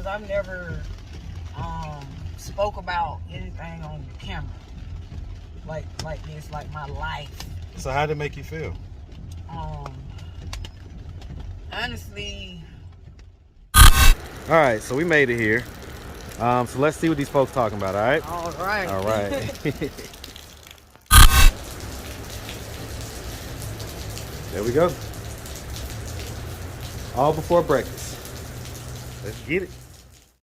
because I've never spoke about anything on camera like this, like my life. So how did it make you feel? Honestly. All right, so we made it here. So let's see what these folks talking about. All right. All right. All right. There we go. All before breakfast. Let's get it.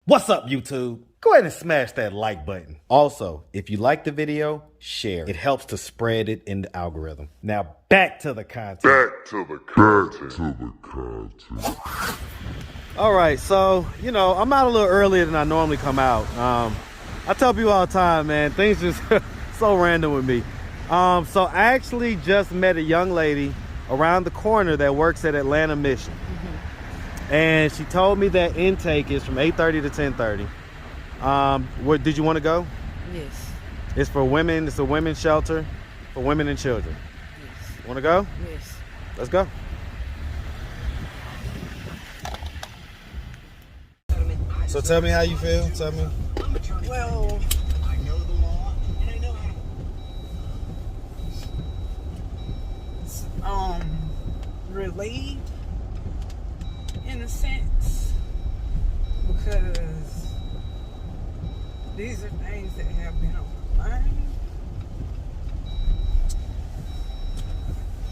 What's up, YouTube? Go ahead and smash that like button. Also, if you like the video, share. It helps to spread it in the algorithm. Now, back to the content. All right, so, I'm out a little earlier than I normally come out. I tell people all the time, man, things just so random with me. So I actually just met a young lady around the corner that works at Atlanta Mission. And she told me that intake is from 8:30 to 10:30. Where did you want to go? Yes. It's for women. It's a women's shelter for women and children. Yes. Want to go? Yes. Let's go. So tell me how you feel. Tell me. Well, I know the law and I know how to. Relieved in a sense, because these are things that have been on my mind.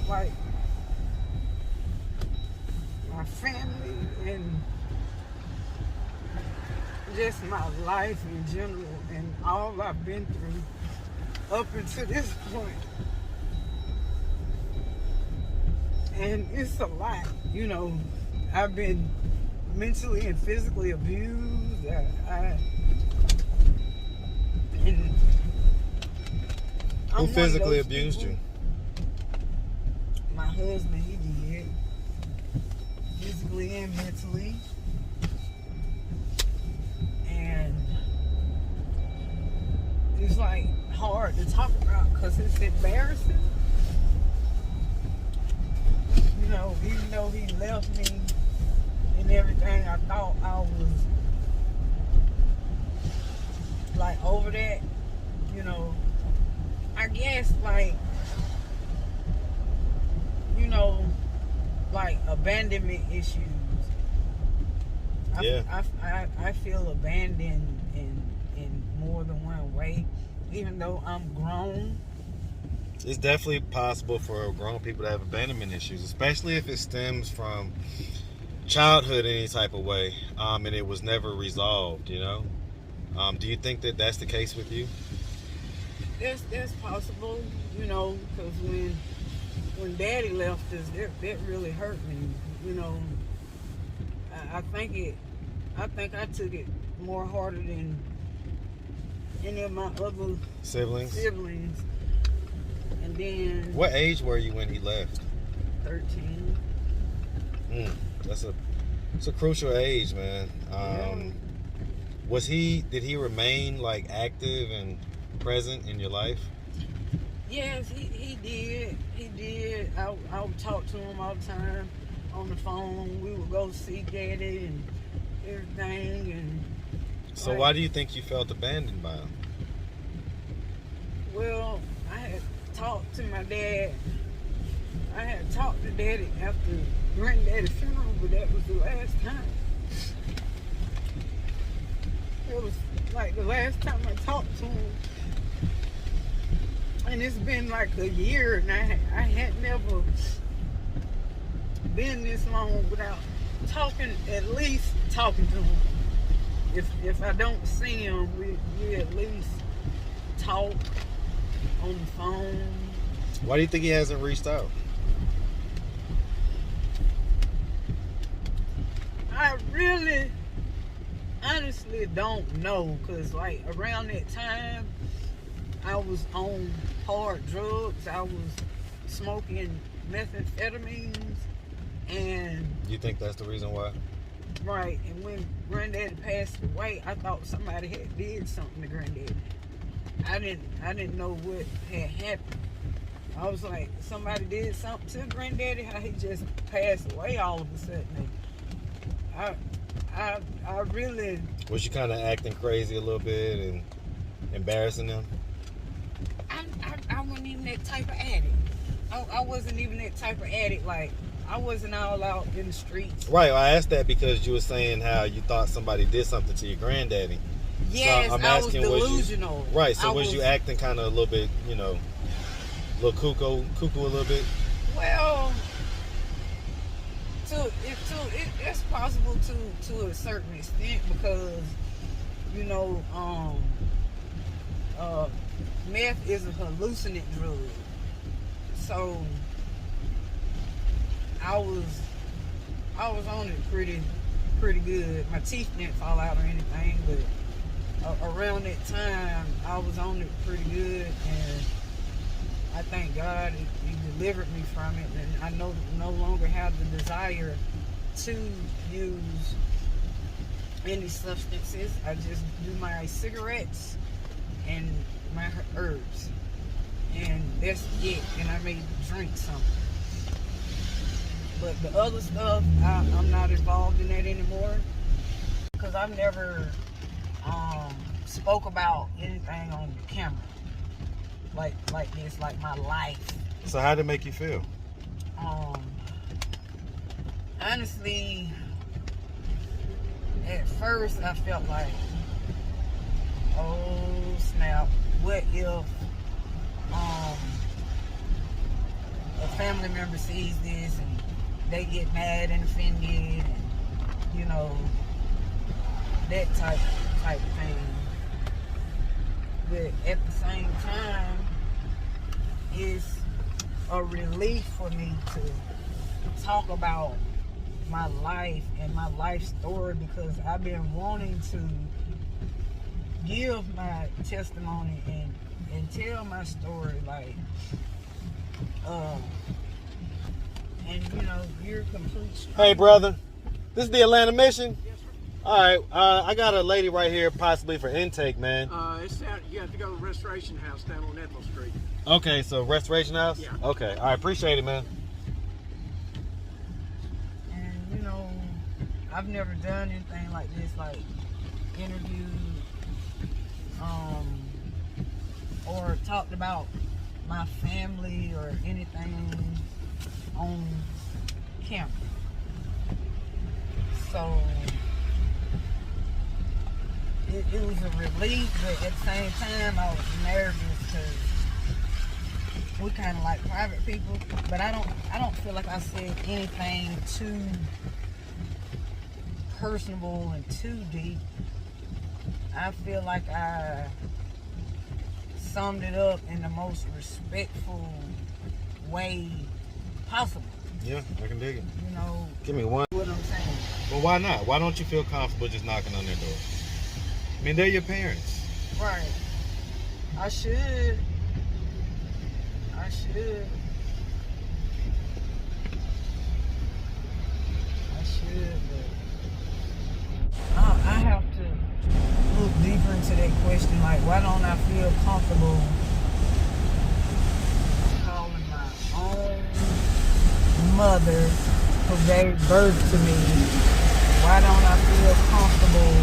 Like my family and just my life in general and all I've been through up until this point. And it's a lot, I've been mentally and physically abused. Who physically abused you? My husband, he did. Physically and mentally. And it's like hard to talk about because it's embarrassing. Even though he left me and everything, I thought I was like over that, I guess like abandonment issues. Yeah. I feel abandoned in more than one way, even though I'm grown. It's definitely possible for grown people to have abandonment issues, especially if it stems from childhood in any type of way, and it was never resolved, Do you think that that's the case with you? That's possible, because when Daddy left us, that really hurt me, I think I took it more harder than any of my other siblings. And then... What age were you when he left? 13. It's a crucial age, man. Did he remain active and present in your life? Yes, he did. He did. I would talk to him all the time on the phone. We would go see Daddy and everything. And so why do you think you felt abandoned by him? Well, I had talked to my dad. I had talked to Daddy after Granddaddy's funeral, but that was the last time. It was like the last time I talked to him. And it's been like a year, and I had never been this long without at least talking to him. If I don't see him, we at least talk on the phone. Why do you think he hasn't reached out? I really, honestly don't know, because around that time, I was on hard drugs. I was smoking methamphetamines, and... You think that's the reason why? Right, and when Granddaddy passed away, I thought somebody had did something to Granddaddy. I didn't know what had happened. I was like, somebody did something to Granddaddy, how he just passed away all of a sudden. I really. Was you kind of acting crazy a little bit and embarrassing them? I wasn't even that type of addict. I wasn't even that type of addict. Like, I wasn't all out in the streets. Right. I asked that because you were saying how you thought somebody did something to your granddaddy. Yes, so I'm I was asking, delusional. Right. So was you acting kind of a little bit, you know, a little cuckoo a little bit? Well, it's possible to a certain extent because, you know, meth is a hallucinant drug. So I was on it pretty good. My teeth didn't fall out or anything, but around that time I was on it pretty good, and I thank God he delivered me from it, and I no longer have the desire to use any substances. I just do my cigarettes and my herbs, and that's it. And I may drink something, but the other stuff, I'm not involved in that anymore because I've never spoke about anything on the camera like this, like my life. So how did it make you feel? Honestly, at first I felt like, oh snap, what if a family member sees this and they get mad and offended, and you know, that type of thing. But at the same time, it's a relief for me to talk about my life and my life story, because I've been wanting to give my testimony and tell my story, like, and you know, you're a complete stranger. Hey, brother, this is the Atlanta Mission. All right, I got a lady right here, possibly for intake, man. It's down, you have to go to the Restoration House down on Ethel Street. Okay, so Restoration House? Yeah. Okay, all right, appreciate it, man. And, you know, I've never done anything like this, like interviewed or talked about my family or anything on camera. So it was a relief, but at the same time I was nervous because we kind of like private people. But I don't feel like I said anything too personable and too deep. I feel like I summed it up in the most respectful way possible. Yeah, I can dig it. You know, Give me one. what I'm saying. Well, why not? Why don't you feel comfortable just knocking on their door? I mean, they're your parents. Right. I should. But I have to look deeper into that question. Like, why don't I feel comfortable calling my own mother who gave birth to me? Why don't I feel comfortable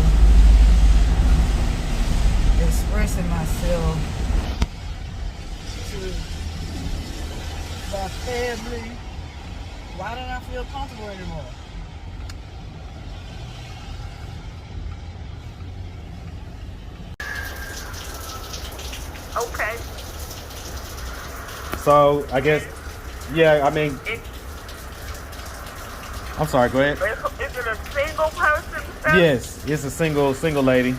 expressing myself to my family? Why don't I feel comfortable anymore? Okay. So, I guess, yeah, I mean, I'm sorry, go ahead. Is it a single person? Sir? Yes, it's a single lady.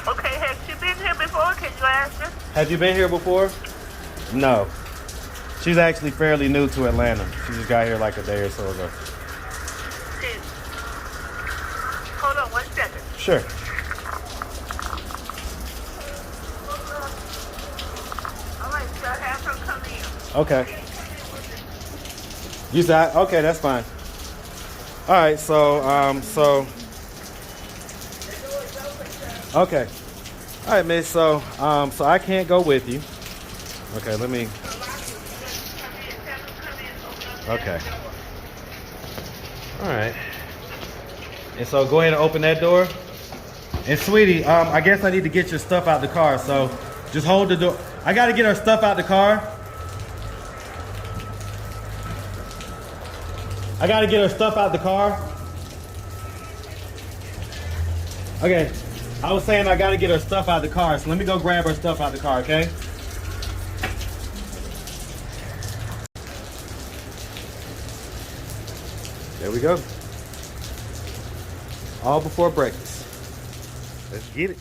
Okay, has she been here before? Can you ask her? Have you been here before? No. She's actually fairly new to Atlanta. She just got here like a day or so ago. Hold on 1 second. Sure. All right, so have her come in. Okay. You said, okay, that's fine. All right, so, okay. All right, miss, so I can't go with you. Okay, let me, okay. All right. And so go ahead and open that door. And sweetie, I guess I need to get your stuff out the car. So just hold the door. I got to get her stuff out the car. I got to get her stuff out the car. Okay. I was saying I got to get her stuff out the car. So let me go grab her stuff out the car, okay? There we go. All before breakfast. Let's get it.